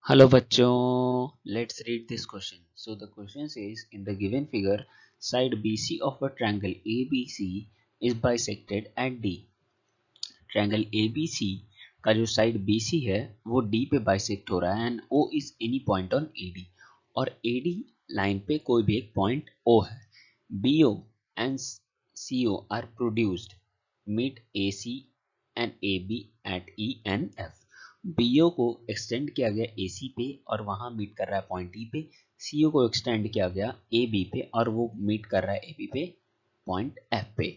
Hello bachcho, let's read this question. So the question says in the given figure, side BC of a triangle ABC is bisected at D. Triangle ABC का जो side BC है वो D पे bisect हो रहा है and O is any point on AD और AD line पे कोई भी एक पॉइंट O है. BO and CO are produced meet AC and AB at E and F. BO को एक्सटेंड किया गया AC पे और वहां मीट कर रहा है पॉइंट E पे. CO को एक्सटेंड किया गया AB पे और वो मीट कर रहा है AB पे पॉइंट F पे.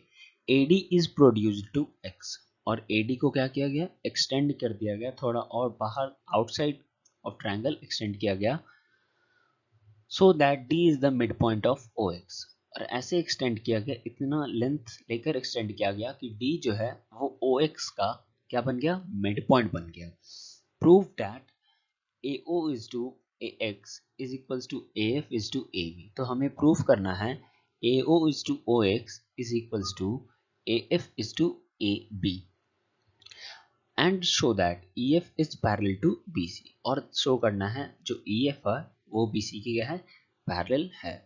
AD is produced to X और AD को क्या किया गया, एक्सटेंड कर दिया गया थोड़ा और बाहर आउटसाइड ऑफ ट्रायंगल एक्सटेंड किया गया so that D is the mid point of OX. और ऐसे एक्सटेंड किया गया, इतना लेंथ लेकर एक्सटेंड किया गया कि D जो है वो OX का क्या बन गया, मिड पॉइंट बन गया. Prove that AO is to AX is equals to AF is to AB. तो हमें प्रूफ करना है AO is to OX is equals to AF is to AB and show that EF is parallel to BC. और show करना है जो EF है वो BC की क्या है, पैरेलल है.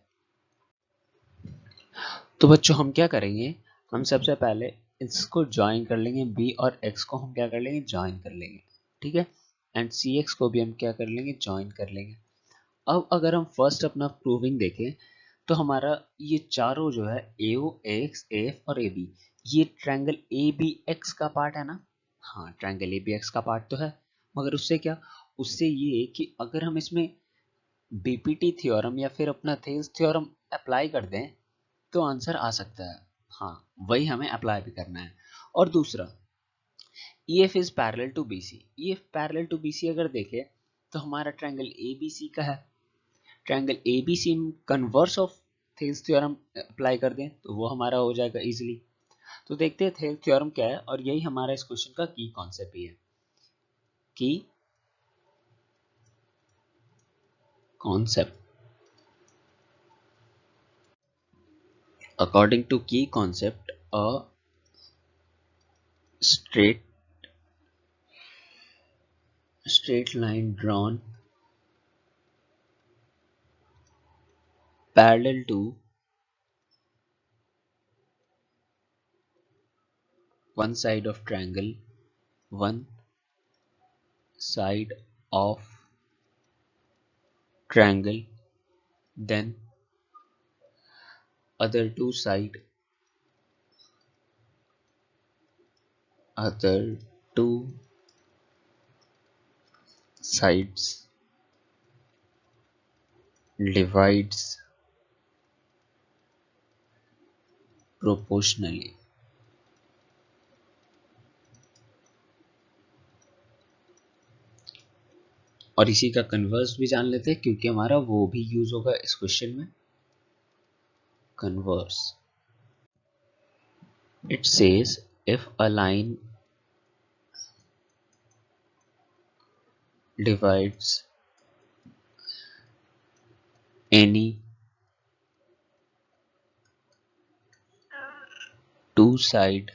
तो बच्चों हम क्या करेंगे, हम सबसे पहले इसको ज्वाइन कर लेंगे, B और X को हम क्या कर लेंगे, ज्वाइन कर लेंगे, ठीक है, एंड CX को भी हम क्या कर लेंगे, ज्वाइन कर लेंगे. अब अगर हम फर्स्ट अपना प्रूविंग देखें तो हमारा ये चारों जो है AO, AX, AF और AB ये ट्रायंगल ABX का पार्ट है ना. हाँ, ट्रायंगल ABX का पार्ट तो है, मगर उससे क्या, उससे ये कि अगर हम इसमें BPT थ्योरम या फिर अपना थेल्स थ्योरम अप्लाई कर दें तो आंसर आ सकता है. हाँ, वही हमें अप्लाई भी करना है. और दूसरा EF is parallel to BC. EF parallel to BC अगर देखें तो हमारा ट्रायंगल ABC का है, triangle ABC converse of Thales theorem apply कर दें तो वो हमारा हो जाएगा इजीली. तो देखते हैं थेल्स थ्योरम क्या है और यही हमारा इस क्वेश्चन का की कॉन्सेप्ट भी है. की कॉन्सेप्ट, अकॉर्डिंग टू की concept a straight straight line drawn parallel to one side of triangle, one side of triangle, then other other two sides divides proportionally. और इसी का कन्वर्स भी जान लेते हैं क्योंकि हमारा वो भी यूज होगा इस क्वेश्चन में, converse. It says if a line divides any two side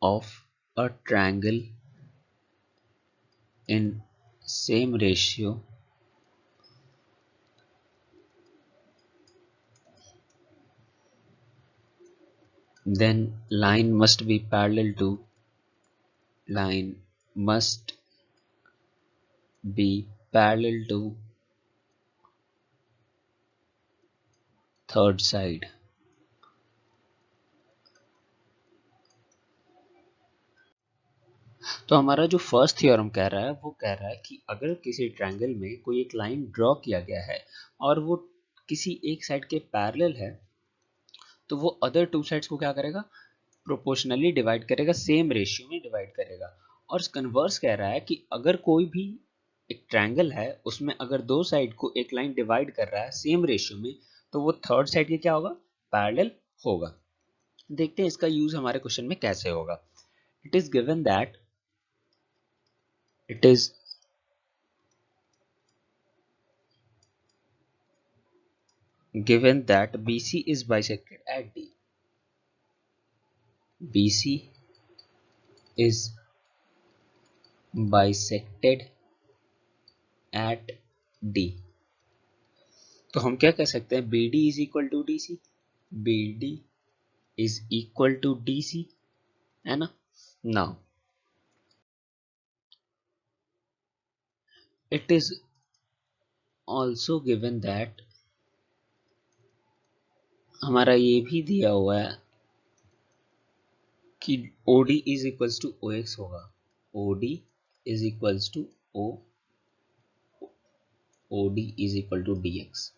of a triangle in same ratio, then line must be parallel to line must be parallel to third side. तो हमारा जो first theorem कह रहा है वो कह रहा है कि अगर किसी ट्रायंगल में कोई एक लाइन ड्रॉ किया गया है और वो किसी एक साइड के पैरेलल है तो वो अदर टू साइड्स को क्या करेगा, प्रोपोर्शनली डिवाइड करेगा, सेम रेशियो में डिवाइड करेगा. और कन्वर्स कह रहा है कि अगर कोई भी एक ट्रायंगल है उसमें अगर दो साइड को एक लाइन डिवाइड कर रहा है सेम रेशियो में तो वो थर्ड साइड के क्या होगा, पैरेलल होगा. देखते हैं इसका यूज हमारे क्वेश्चन में कैसे होगा. It is given that it is given that BC is bisected at D. BC is bisected at D। तो हम क्या कह सकते हैं, BD is equal to DC, BD is equal to DC, है ना। Now it is also given that, हमारा ये भी दिया हुआ है कि OD is equals to OX होगा, OD is equals to OD is equal to DX।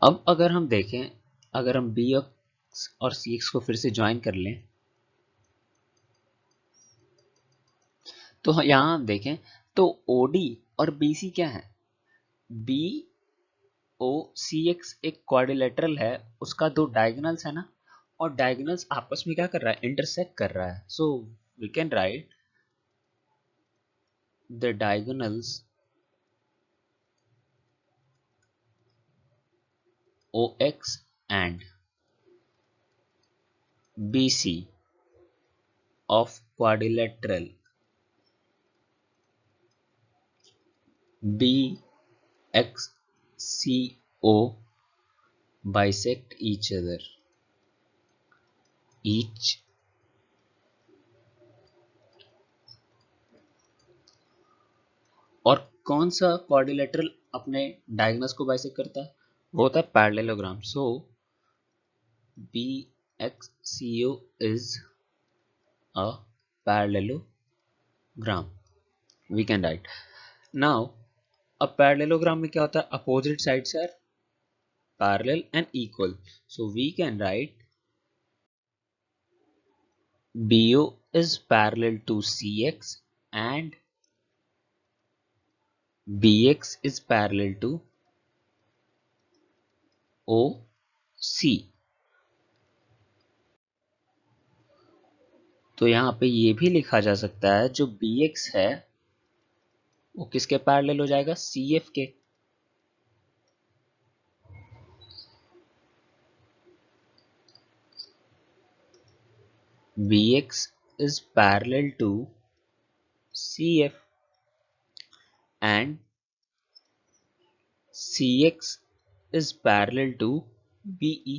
अब अगर हम देखें, अगर हम BX और CX को फिर से ज्वाइन कर लें, तो यहाँ हम देखें तो OD और BC क्या है, BOCX एक क्वाड्रिलेटरल है, उसका दो डायगोनल्स है ना, और डायगोनल्स आपस में क्या कर रहा है, इंटरसेक्ट कर रहा है। So we can write the diagonals OX and BC of quadrilateral BXCO bisect each other, each और कौन सा क्वाड्रिलेटरल अपने डायगोनल्स को बाइसेक्ट करता है, वो होता है parallelogram. So BXCO is a parallelogram, we can write। now अब पैरेललोग्राम में क्या होता है, opposite sides are parallel and equal, so we can write BO is parallel to CX and BX is parallel to OC। तो यहाँ पे ये भी लिखा जा सकता है, जो BX है वो किसके पैरेलल हो जाएगा, CF के। BX is parallel to CF and CX is parallel to BE।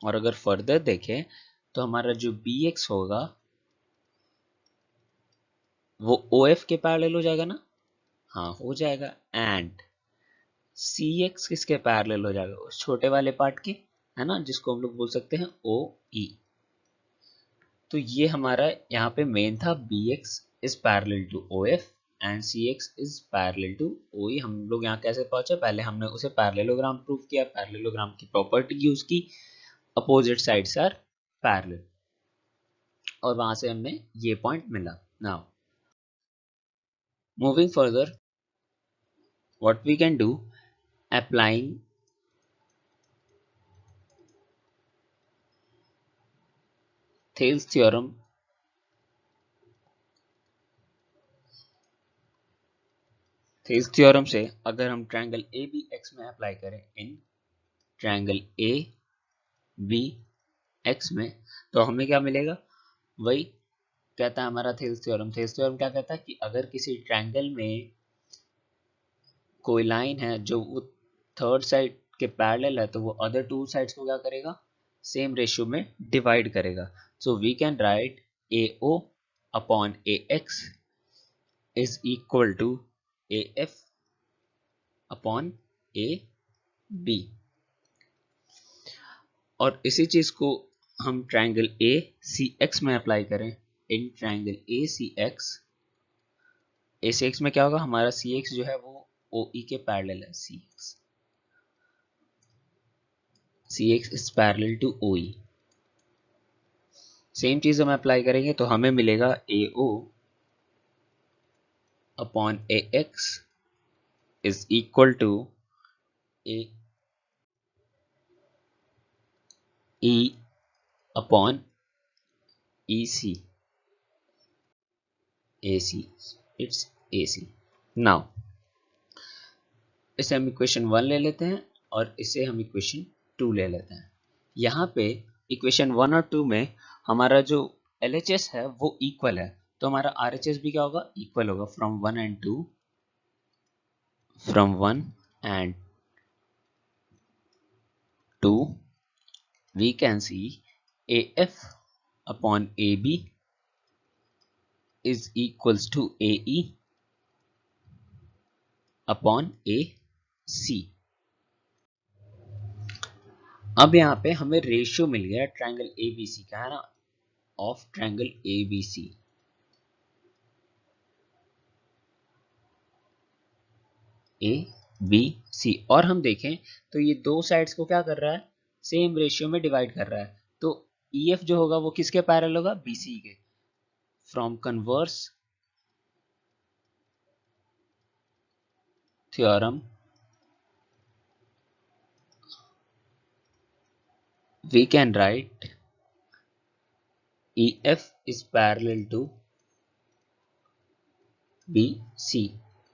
और अगर फर्दर देखें तो हमारा जो BX होगा वो OF के पैरेलल हो जाएगा ना, हाँ हो जाएगा। एंड CX किसके पैरेलल हो जाएगा, उस छोटे वाले पार्ट के, है ना, जिसको हम लोग बोल सकते हैं OE। तो ये हमारा यहाँ पे मेन था, BX is parallel to OF and CX is parallel to OE। हम लोग यहाँ कैसे पहुंचे, पहले हमने उसे पैरेललोग्राम प्रूव किया, पैरेललोग्राम की प्रॉपर्टी यूज की, अपोजिट साइड्स आर पैरेलल, और वहां से हमें ये पॉइंट मिला। Now moving further, what we can do, applying Thales theorem, थेल्स थ्योरम से अगर हम ट्रायंगल ABX में अप्लाई करें, इन ट्रायंगल ABX में, तो हमें क्या मिलेगा, वही कहता है हमारा थेल्स थ्योरम। थेल्स थ्योरम क्या कहता है कि अगर किसी ट्रायंगल में कोई लाइन है जो वो थर्ड साइड के पैरेलल है, तो वो अदर टू साइड्स को क्या करेगा, सेम रेशियो में डिवाइड करेगा। So we can write AO upon AX is equal to AF upon AB। और इसी चीज को हम ट्रायंगल ACX में अप्लाई करें, इन ट्रायंगल ACX में क्या होगा, हमारा CX जो है वो OE के पैरेलल है, CX is parallel to OE। Same चीज हम अप्लाई करेंगे तो हमें मिलेगा AO upon AX is equal to AE upon EC, AC, it's AC। Now इसे हम इक्वेशन 1 ले लेते हैं और इसे हम इक्वेशन 2 ले लेते हैं। यहाँ पे इक्वेशन 1 और 2 में हमारा जो LHS है वो इक्वल है, तो हमारा RHS भी क्या होगा, इक्वल होगा। From 1 and 2, from 1 and 2 we can see AF upon AB is equals to AE upon AC। अब यहाँ पे हमें रेशियो मिल गया ट्रायंगल ABC का, है ना, ऑफ ट्रायंगल ABC। ABC और हम देखें तो ये दो साइड्स को क्या कर रहा है, सेम रेशियो में डिवाइड कर रहा है। तो EF जो होगा वो किसके पैरेलल होगा, BC के। From converse theorem we can write EF is parallel to BC।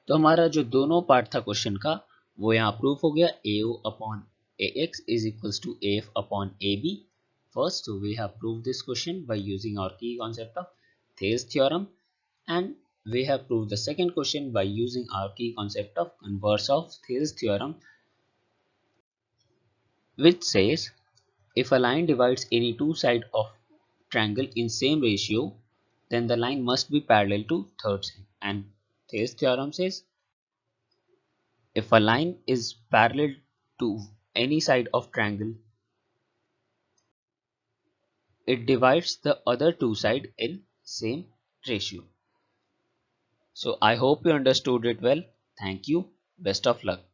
तो हमारा जो दोनों पार्ट था क्वेश्चन का वो यहाँ प्रूफ हो गया। AO upon AX is equals to AF upon AB। First, we have proved this question by using our key concept of Thayer's theorem, and we have proved the second question by using our key concept of converse of Thayer's theorem, which says if a line divides any two sides of triangle in same ratio, then the line must be parallel to third side. And Thayer's theorem says if a line is parallel to any side of triangle, it divides the other two sides in same ratio. So I hope you understood it well. Thank you. Best of luck.